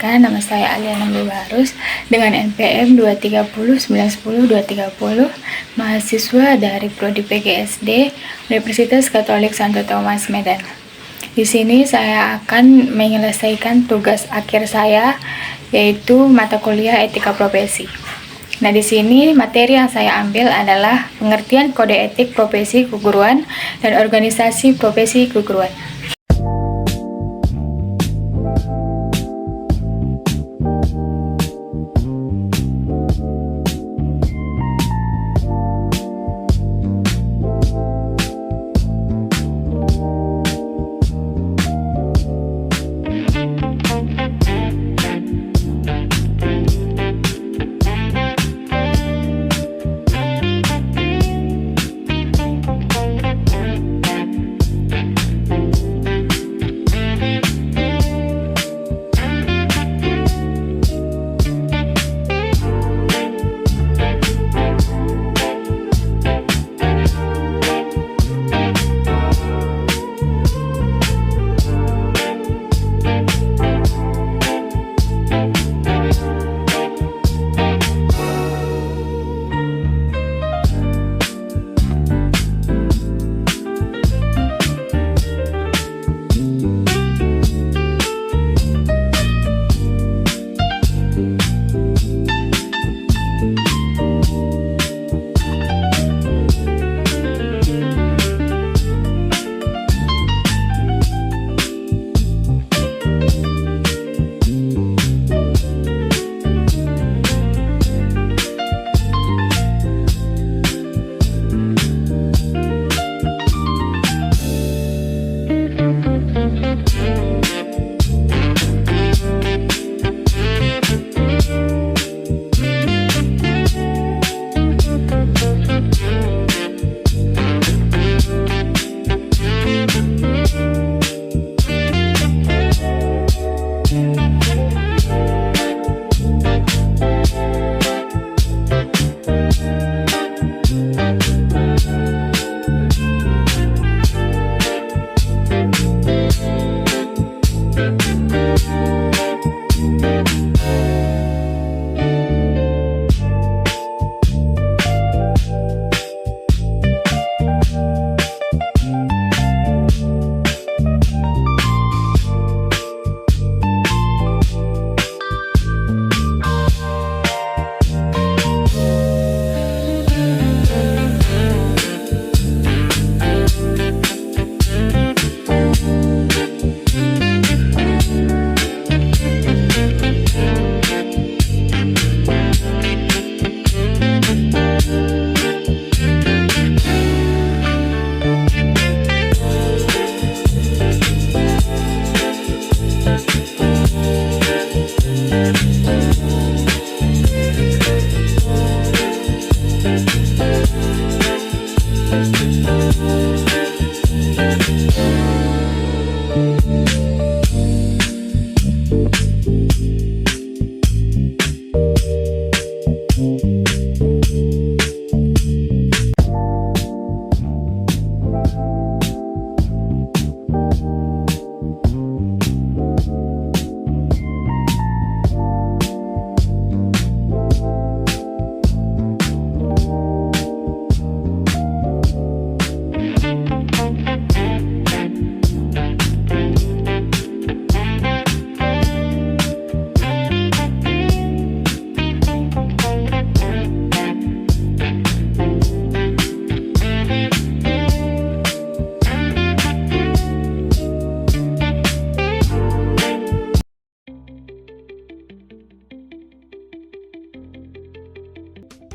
Perkenalkan, nama saya Aliana Barus dengan NPM 230910230, mahasiswa dari Prodi PGSD Universitas Katolik Santo Thomas Medan. Di sini saya akan menyelesaikan tugas akhir saya, yaitu mata kuliah Etika Profesi. Nah, di sini materi yang saya ambil adalah pengertian kode etik profesi keguruan dan organisasi profesi keguruan.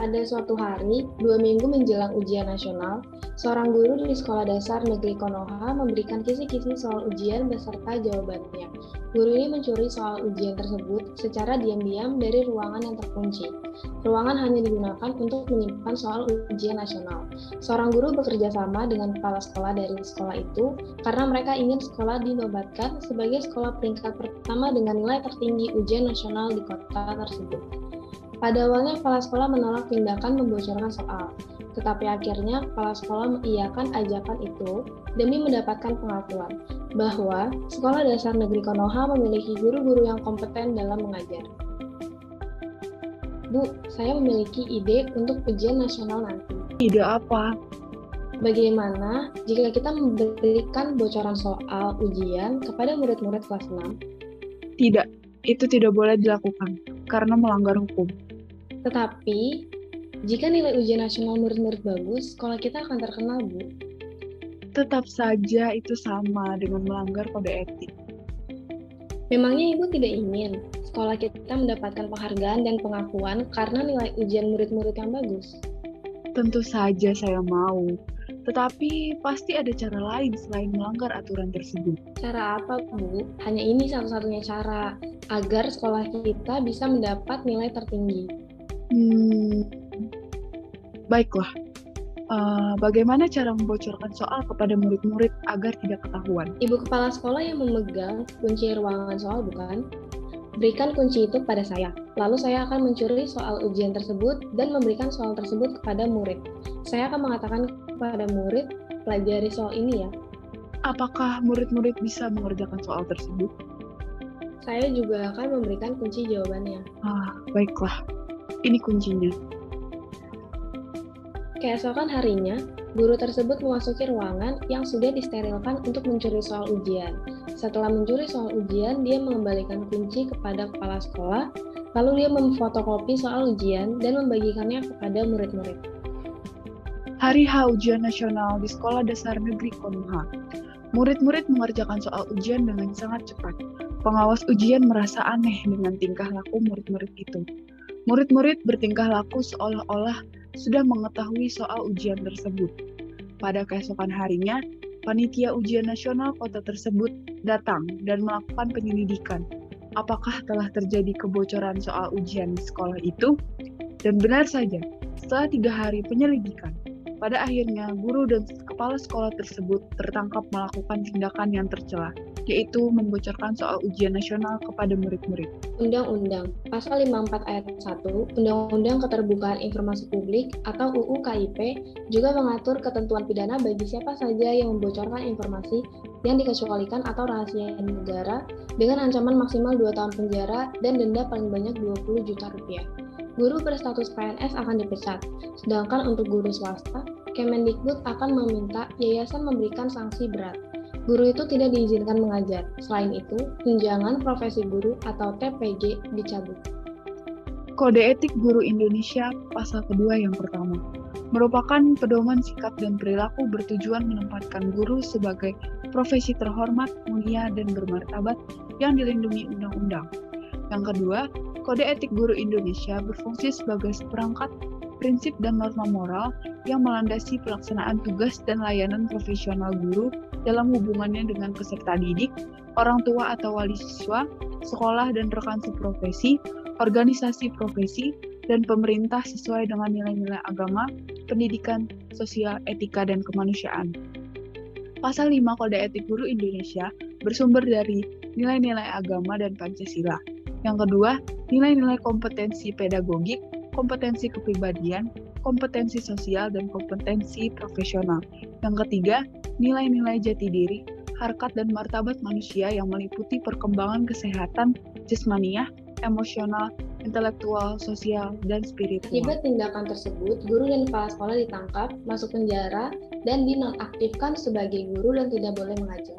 Pada suatu hari, 2 minggu menjelang ujian nasional, seorang guru di Sekolah Dasar Negeri Konoha memberikan kisi-kisi soal ujian beserta jawabannya. Guru ini mencuri soal ujian tersebut secara diam-diam dari ruangan yang terkunci. Ruangan hanya digunakan untuk menyimpan soal ujian nasional. Seorang guru bekerja sama dengan kepala sekolah dari sekolah itu karena mereka ingin sekolah dinobatkan sebagai sekolah peringkat pertama dengan nilai tertinggi ujian nasional di kota tersebut. Pada awalnya, kepala sekolah menolak tindakan membocorkan soal, tetapi akhirnya kepala sekolah mengiyakan ajakan itu demi mendapatkan pengakuan. bahwa Sekolah Dasar Negeri Konoha memiliki guru-guru yang kompeten dalam mengajar. Bu, saya memiliki ide untuk ujian nasional nanti. Ide apa? Bagaimana jika kita memberikan bocoran soal ujian kepada murid-murid kelas 6? Tidak, itu tidak boleh dilakukan karena melanggar hukum. Tetapi, jika nilai ujian nasional murid-murid bagus, sekolah kita akan terkenal, Bu. Tetap saja itu sama dengan melanggar kode etik. Memangnya Ibu tidak ingin sekolah kita mendapatkan penghargaan dan pengakuan karena nilai ujian murid-murid yang bagus? Tentu saja saya mau, tetapi pasti ada cara lain selain melanggar aturan tersebut. Cara apa, Bu? Hanya ini satu-satunya cara agar sekolah kita bisa mendapat nilai tertinggi. Baiklah. Bagaimana cara membocorkan soal kepada murid-murid agar tidak ketahuan? Ibu kepala sekolah yang memegang kunci ruangan soal, bukan? Berikan kunci itu pada saya. Lalu saya akan mencuri soal ujian tersebut dan memberikan soal tersebut kepada murid. Saya akan mengatakan kepada murid, pelajari soal ini ya. Apakah murid-murid bisa mengerjakan soal tersebut? Saya juga akan memberikan kunci jawabannya. Baiklah. Ini kuncinya. Keesokan harinya, guru tersebut memasuki ruangan yang sudah disterilkan untuk mencuri soal ujian. Setelah mencuri soal ujian, dia mengembalikan kunci kepada kepala sekolah, lalu dia memfotokopi soal ujian dan membagikannya kepada murid-murid. Hari H ujian nasional di Sekolah Dasar Negeri Konoha. Murid-murid mengerjakan soal ujian dengan sangat cepat. Pengawas ujian merasa aneh dengan tingkah laku murid-murid itu. Murid-murid bertingkah laku seolah-olah sudah mengetahui soal ujian tersebut. Pada keesokan harinya, panitia ujian nasional kota tersebut datang dan melakukan penyelidikan. Apakah telah terjadi kebocoran soal ujian di sekolah itu? Dan benar saja, setelah 3 hari penyelidikan, pada akhirnya guru dan kepala sekolah tersebut tertangkap melakukan tindakan yang tercela, yaitu membocorkan soal ujian nasional kepada murid-murid. Undang-Undang Pasal 54 Ayat 1 Undang-Undang Keterbukaan Informasi Publik atau UU KIP juga mengatur ketentuan pidana bagi siapa saja yang membocorkan informasi yang dikecualikan atau rahasia negara dengan ancaman maksimal 2 tahun penjara dan denda paling banyak 20 juta rupiah. Guru berstatus PNS akan dipecat, sedangkan untuk guru swasta, Kemendikbud akan meminta yayasan memberikan sanksi berat. Guru itu tidak diizinkan mengajar. Selain itu, tunjangan profesi guru atau TPG dicabut. Kode Etik Guru Indonesia Pasal Kedua yang pertama merupakan pedoman sikap dan perilaku bertujuan menempatkan guru sebagai profesi terhormat, mulia, dan bermartabat yang dilindungi undang-undang. Yang kedua, Kode Etik Guru Indonesia berfungsi sebagai seperangkat prinsip dan norma moral yang melandasi pelaksanaan tugas dan layanan profesional guru dalam hubungannya dengan peserta didik, orang tua atau wali siswa, sekolah dan rekan seprofesi, organisasi profesi, dan pemerintah sesuai dengan nilai-nilai agama, pendidikan, sosial, etika, dan kemanusiaan. Pasal 5 Kode Etik Guru Indonesia bersumber dari nilai-nilai agama dan Pancasila. Yang kedua, nilai-nilai kompetensi pedagogik, kompetensi kepribadian, kompetensi sosial, dan kompetensi profesional. Yang ketiga, nilai-nilai jati diri, harkat dan martabat manusia yang meliputi perkembangan kesehatan jasmaniah, emosional, intelektual, sosial, dan spiritual. Akibat tindakan tersebut, guru dan kepala sekolah ditangkap, masuk penjara, dan dinonaktifkan sebagai guru dan tidak boleh mengajar.